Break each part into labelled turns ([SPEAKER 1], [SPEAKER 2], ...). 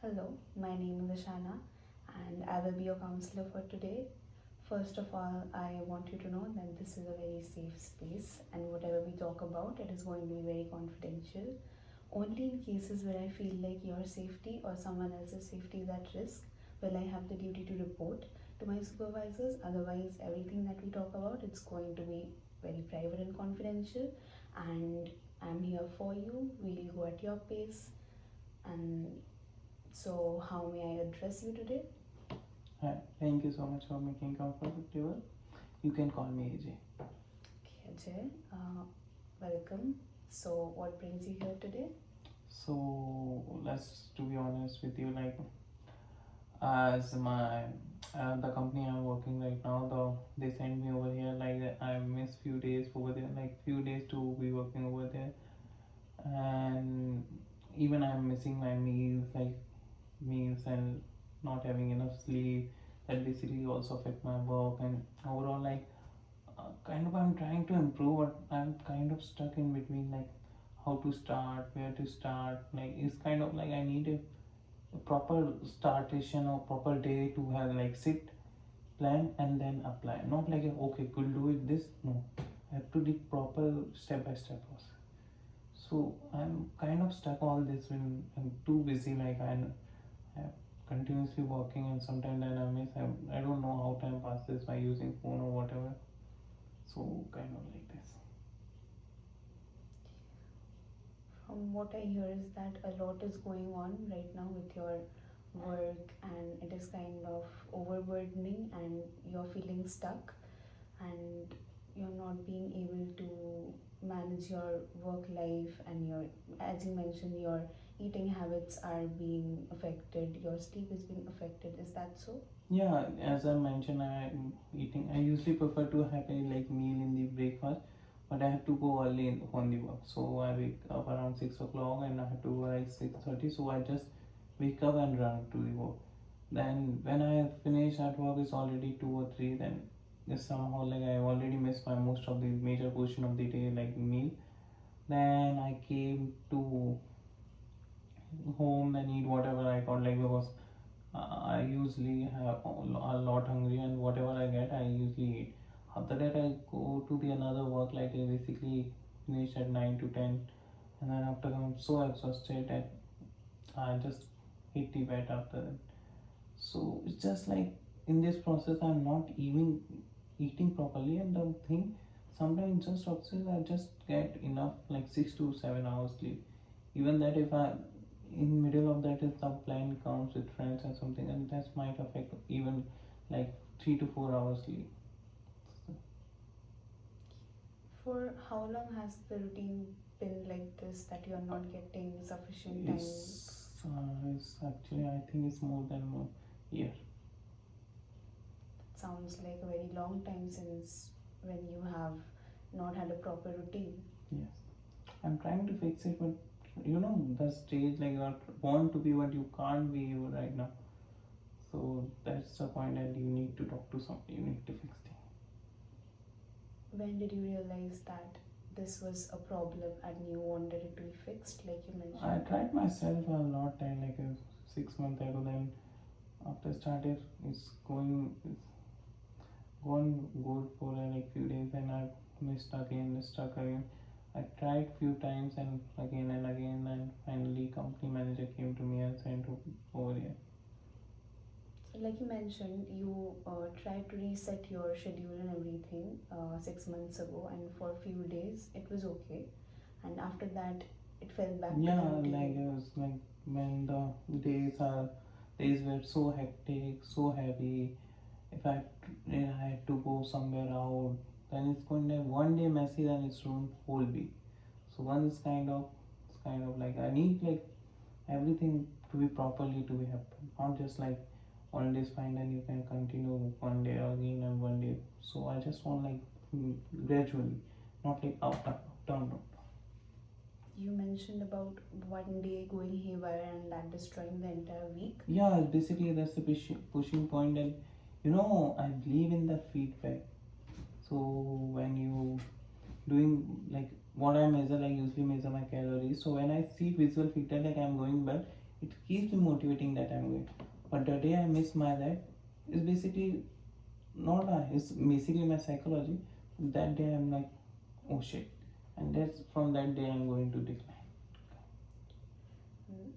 [SPEAKER 1] Hello, my name is Ashana and I will be your counselor for today. First of all, I want you to know that this is a very safe space and whatever we talk about, it is going to be very confidential. Only in cases where I feel like your safety or someone else's safety is at risk will I have the duty to report to my supervisors. Otherwise, everything that we talk about, it's going to be very private and confidential, and I'm here for you. We'll go at your pace. And so, how may I address you today?
[SPEAKER 2] Hi, thank you so much for making comfortable. You can call me AJ.
[SPEAKER 1] Okay, Ajay, welcome. So, what brings you here today?
[SPEAKER 2] So let's to be honest with you, like as my the company I'm working right now, they send me over here. Like I miss few days over there, like few days to be working over there, and even I'm missing my meals and not having enough sleep. That basically also affect my work and overall like kind of I'm trying to improve, but I'm kind of stuck in between, like how to start, where to start. Like it's kind of like I need a proper startation or proper day to have like sit, plan, and then apply. Not like okay, could do it this. No, I have to do proper step by step process. So I'm kind of stuck all this when I'm too busy. Like I'm continuously working, and sometimes then I don't know how time passes by using phone or whatever. So kind of like this.
[SPEAKER 1] From what I hear is that a lot is going on right now with your work, and it is kind of overburdening, and you're feeling stuck, and you're not being able to manage your work life, and your, as you mentioned, your eating habits are being affected, your sleep is being affected. Is that so?
[SPEAKER 2] Yeah, as I mentioned, I'm eating. I usually prefer to have a like meal in the breakfast, but I have to go early on the work. So I wake up around 6 o'clock and I have to go like 6:30. So I just wake up and run to the work. Then when I finish at work, it's already 2 or 3. Then just somehow like I already missed my most of the major portion of the day like meal. Then I came to home and eat whatever I got, like because I usually have a lot hungry, and whatever I get I usually eat. After that I go to the another work, like I basically finish at 9 to 10, and then after I'm so exhausted that I just hit the bed after that. So it's just like in this process I'm not even eating properly, and the thing sometimes just upset I just get enough like 6 to 7 hours sleep. Even that if I in middle of that if the plan comes with friends or something, and that might affect even like 3 to 4 hours sleep.
[SPEAKER 1] For how long has the routine been like this, that you're not getting sufficient time?
[SPEAKER 2] It's actually I think it's more than a year.
[SPEAKER 1] It sounds like a very long time since when you have not had a proper routine.
[SPEAKER 2] Yes, I'm trying to fix it, but the stage like you want to be what you can't be right now. So that's the point, and you need to talk to somebody. You need to fix things.
[SPEAKER 1] When did you realize that this was a problem and you wanted it to be fixed, like you
[SPEAKER 2] I
[SPEAKER 1] mentioned?
[SPEAKER 2] tried myself a lot time, like 6 months ago. Then after started, it's gone good for like few days, and I missed stuck again. I tried few times and again, and finally company manager came to me and sent over here.
[SPEAKER 1] So, like you mentioned, you tried to reset your schedule and everything 6 months ago, and for a few days it was okay, and after that it fell back to
[SPEAKER 2] Yeah,
[SPEAKER 1] the
[SPEAKER 2] like
[SPEAKER 1] routine.
[SPEAKER 2] it was like when the days were so hectic, so heavy. If I had to go somewhere out, then it's going to one day messy, then it's ruined whole week. So one is kind of like I need like everything to be properly to be happen, not just like one day is fine and you can continue one day again and one day. So I just want like gradually, not like up, down, down.
[SPEAKER 1] You mentioned about one day going haywire and that destroying the entire week.
[SPEAKER 2] Yeah, basically that's the pushing point, and I believe in the feedback. So when you doing like what I measure, I usually measure my calories. So when I see visual feedback like I'm going well, it keeps me motivating that I'm going. But the day I miss my that is basically not it's basically my psychology. That day I'm like, oh shit, and that's from that day I'm going to decline.
[SPEAKER 1] Mm.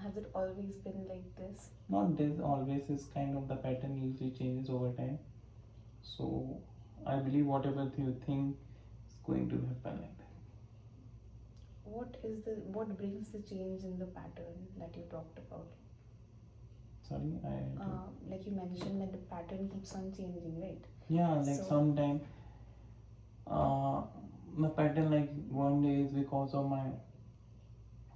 [SPEAKER 1] Has it always been like this?
[SPEAKER 2] Not this always is kind of the pattern usually changes over time. So I believe whatever you think is going to happen like that.
[SPEAKER 1] What brings the change in the pattern that you talked about?
[SPEAKER 2] Sorry,
[SPEAKER 1] Like you mentioned that the pattern keeps on changing, right?
[SPEAKER 2] yeah, like
[SPEAKER 1] So
[SPEAKER 2] sometime uh, the pattern like one day is because of my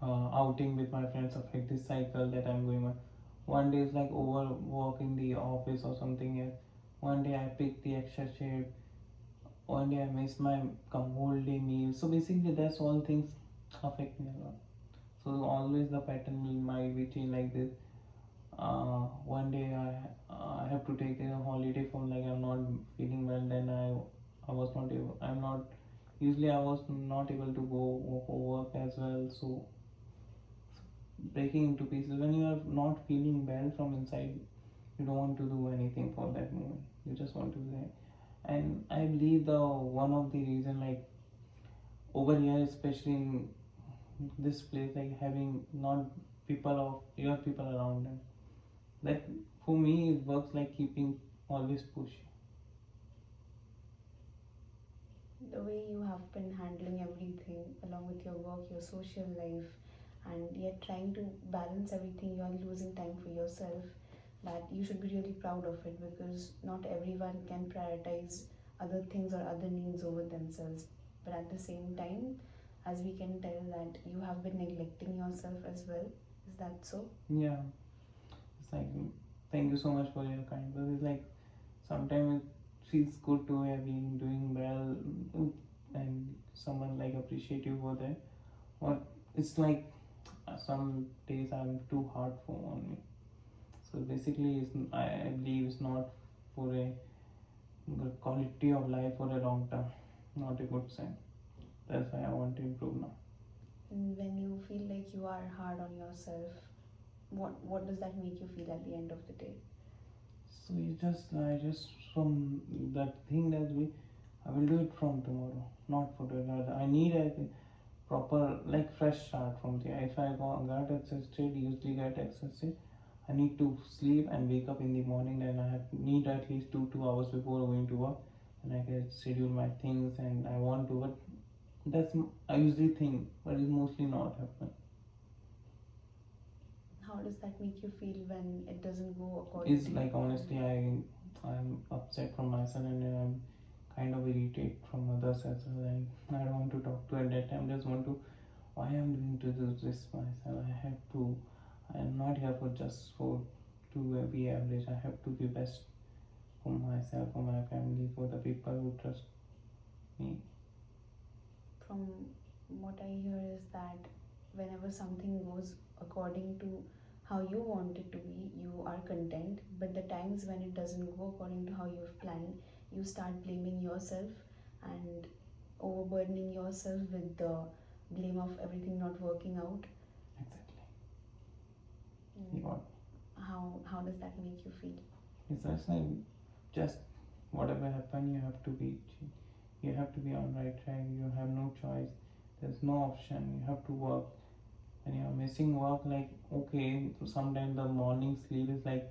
[SPEAKER 2] outing with my friends of like this cycle that I'm going on. One day is like overwork in the office or something else. One day I pick the extra shift. One day I miss my whole day meal. So basically, that's all things affect me a lot. So always the pattern will might be change like this. One day I have to take a holiday from like I'm not feeling well. Then I was not able. I'm not. Usually I was not able to go for work as well. So breaking into pieces when you are not feeling well from inside, you don't want to do anything for that moment. You just want to say. And I believe the one of the reason like over here, especially in this place, like having not people of your people around them, that for me it works like keeping always pushing.
[SPEAKER 1] the way you have been handling everything along with your work, your social life, and yet trying to balance everything, you are losing time for yourself. That you should be really proud of it because not everyone can prioritize other things or other needs over themselves. But at the same time, as we can tell that you have been neglecting yourself as well. Is that so?
[SPEAKER 2] Yeah, it's like thank you so much for your kind words. It's like sometimes it feels good to have been doing well and someone like appreciate you for that. Or it's like some days I'm too hard for on me. So basically, I believe it's not for a good quality of life for a long term, not a good sign. That's why I want to improve now.
[SPEAKER 1] And when you feel like you are hard on yourself, what does that make you feel at the end of the day?
[SPEAKER 2] So I just from that thing that I will do it from tomorrow, not for today. I need a proper like fresh start from there. If I got exhausted, usually get exhausted, I need to sleep and wake up in the morning. Then I have need at least 2 hours before going to work, and I can schedule my things and I want to. But I usually think, but it's mostly not happen.
[SPEAKER 1] How does that make you feel when it doesn't go according
[SPEAKER 2] It's
[SPEAKER 1] to your
[SPEAKER 2] like
[SPEAKER 1] plan?
[SPEAKER 2] honestly, I'm upset from myself and then I'm kind of irritated from others as well. And I don't want to talk to at that time. Just want to why I'm doing to do this myself. I have to. I'm not here for just for to be average. I have to be best for myself, for my family, for the people who trust me.
[SPEAKER 1] From what I hear is that whenever something goes according to how you want it to be, you are content. But the times when it doesn't go according to how you've planned, you start blaming yourself and overburdening yourself with the blame of everything not working out.
[SPEAKER 2] Exactly. You
[SPEAKER 1] Mm.
[SPEAKER 2] got.
[SPEAKER 1] How does that make you feel?
[SPEAKER 2] It's just like just whatever happen, you have to be. You have to be on right track. You have no choice. There's no option. You have to work. And you're missing work, like okay, sometimes the morning sleep is like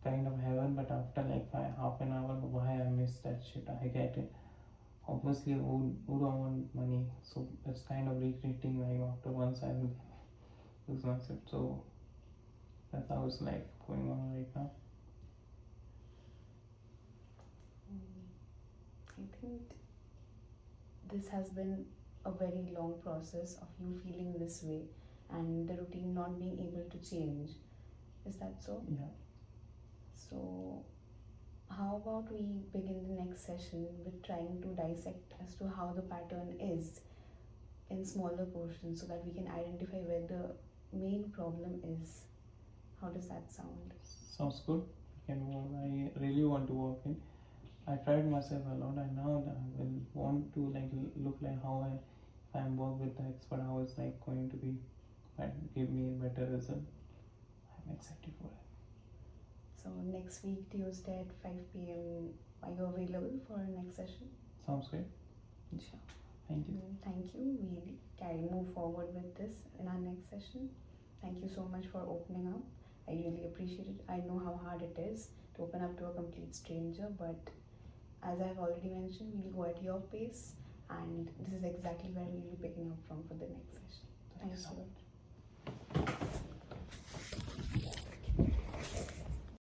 [SPEAKER 2] kind of heaven, but after like half an hour, why I miss that shit? I get it. Obviously, who don't want money? So it's kind of regretting like after once I lose myself. So that's how it's like going on right now.
[SPEAKER 1] I think this has been a very long process of you feeling this way and the routine not being able to change. Is that so?
[SPEAKER 2] Yeah.
[SPEAKER 1] So, how about we begin the next session with trying to dissect as to how the pattern is in smaller portions so that we can identify where the main problem is? How does that sound?
[SPEAKER 2] Sounds good. We can work. I really want to work in. I tried myself a lot. I now will want to like look like how I if I'm work with the expert, how it's like going to be and give me a better result. I'm excited for it.
[SPEAKER 1] So next week, Tuesday at 5 p.m. Are you available for our next session?
[SPEAKER 2] Sounds great.
[SPEAKER 1] Sure.
[SPEAKER 2] Thank you.
[SPEAKER 1] Thank you. We'll move forward with this in our next session. Thank you so much for opening up. I really appreciate it. I know how hard it is to open up to a complete stranger, but as I've already mentioned, we'll go at your pace, and this is exactly where we'll be picking up from for the next session.
[SPEAKER 2] Thank you so much.